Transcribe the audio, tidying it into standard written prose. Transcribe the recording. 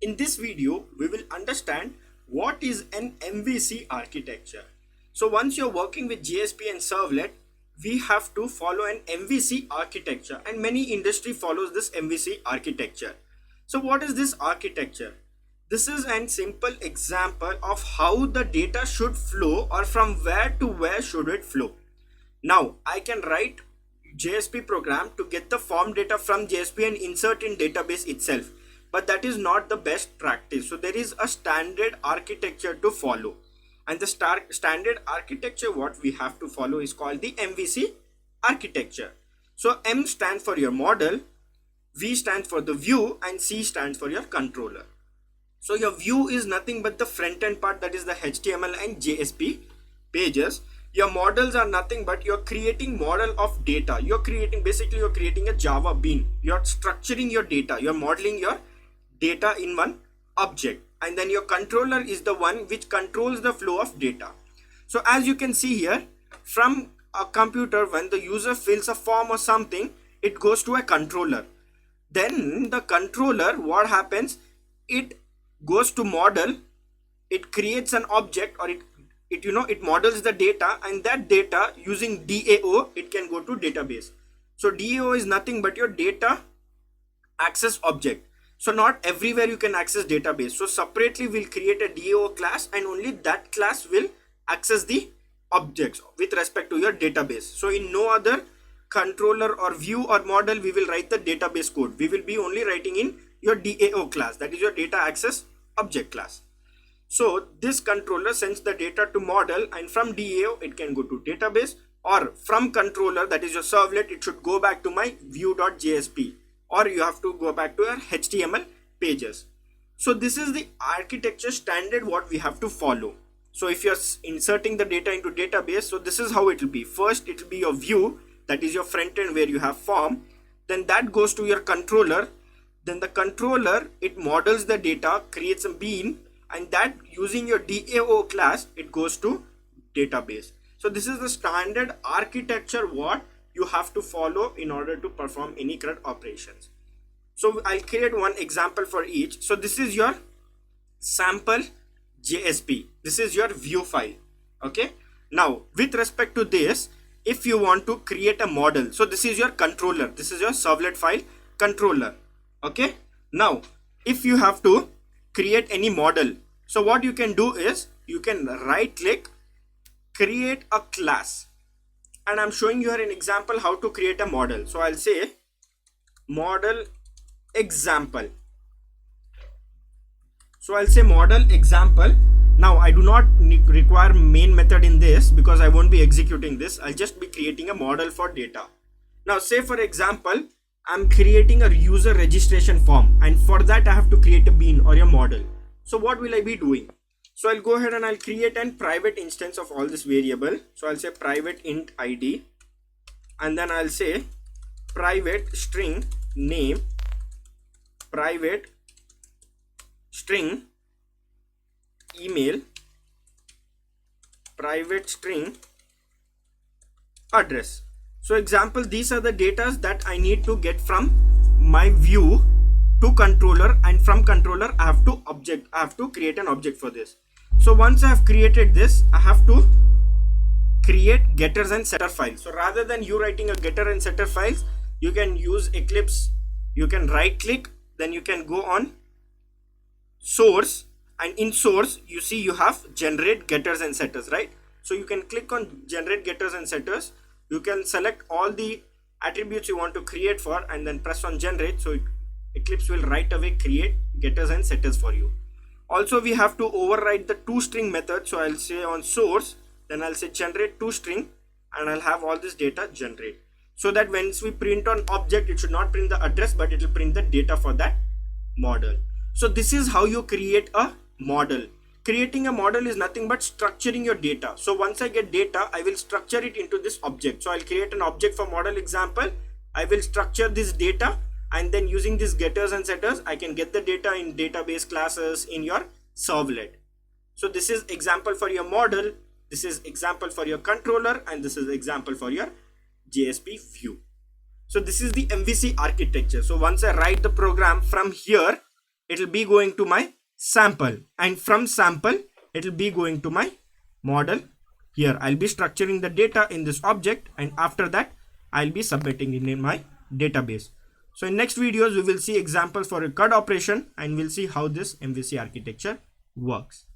In this video, we will understand what is an MVC architecture. So once you're working with JSP and servlet, we have to follow an MVC architecture, and many industry follows this MVC architecture. So what is this architecture? This is a simple example of how the data should flow, or from where to where should it flow. Now I can write JSP program to get the form data from JSP and insert in database itself, but that is not the best practice. So there is a standard architecture to follow, and the standard architecture what we have to follow is called the MVC architecture. So M stands for your model, V stands for the view, and C stands for your controller. So your view is nothing but the front end part, that is the HTML and JSP pages. Your models are nothing but you're creating model of data. You're creating a Java bean. You're structuring your data. You're modeling your data in one object. And then your controller is the one which controls the flow of data. So as you can see here, from a computer, when the user fills a form or something, it goes to a controller. Then the controller, what happens? It goes to model. It creates an object, or it models the data, and that data using DAO, it can go to database. So DAO is nothing but your data access object. So not everywhere you can access database. So separately we'll create a DAO class, and only that class will access the objects with respect to your database. So in no other controller or view or model we will write the database code. We will be only writing in your DAO class, that is your data access object class. So this controller sends the data to model, and from DAO it can go to database, or from controller, that is your servlet, it should go back to my view.jsp, or you have to go back to your HTML pages. So this is the architecture standard what we have to follow. So if you're inserting the data into database, so this is how it will be. First it will be your view, that is your front end where you have form. Then that goes to your controller. Then the controller, it models the data, creates a bean, and that using your DAO class, it goes to database. So this is the standard architecture what you have to follow in order to perform any CRUD operations. So I'll create one example for each. So this is your sample JSP. This is your view file. Okay. Now with respect to this, if you want to create a model, so this is your controller. This is your servlet file controller. Okay. Now if you have to create any model, so what you can do is you can right click, create a class, and I'm showing you here an example how to create a model. So I'll say model example. So I'll say model example. Now I do not require main method in this because I won't be executing this. I'll just be creating a model for data. Now say for example, I'm creating a user registration form, and for that I have to create a bean or a model. So what will I be doing? So I'll go ahead and I'll create a private instance of all this variable. So I'll say private int id, and then I'll say private string name, private string email, private string address. So example, these are the data that I need to get from my view to controller, and from controller I have to create an object for this. So once I have created this, I have to create getters and setter files. So rather than you writing a getter and setter files, you can use Eclipse. You can right click, then you can go on source, and in source you see you have generate getters and setters, right? So you can click on generate getters and setters. You can select all the attributes you want to create for, and then press on generate. So Eclipse will right away create getters and setters for you. Also we have to override the toString method. So I'll say on source, then I'll say generate toString, and I'll have all this data generate, so that once we print on object, it should not print the address, but it will print the data for that model. So this is how you create a model. Creating a model is nothing but structuring your data. So once I get data, I will structure it into this object. So I'll create an object for model example. I will structure this data, and then using these getters and setters, I can get the data in database classes in your servlet. So this is example for your model, this is example for your controller, and this is example for your JSP view. So this is the MVC architecture. So once I write the program from here, it will be going to my sample, and from sample it will be going to my model. Here I'll be structuring the data in this object, and after that I'll be submitting it in my database. So in next videos we will see examples for a CUD operation, and we'll see how this MVC architecture works.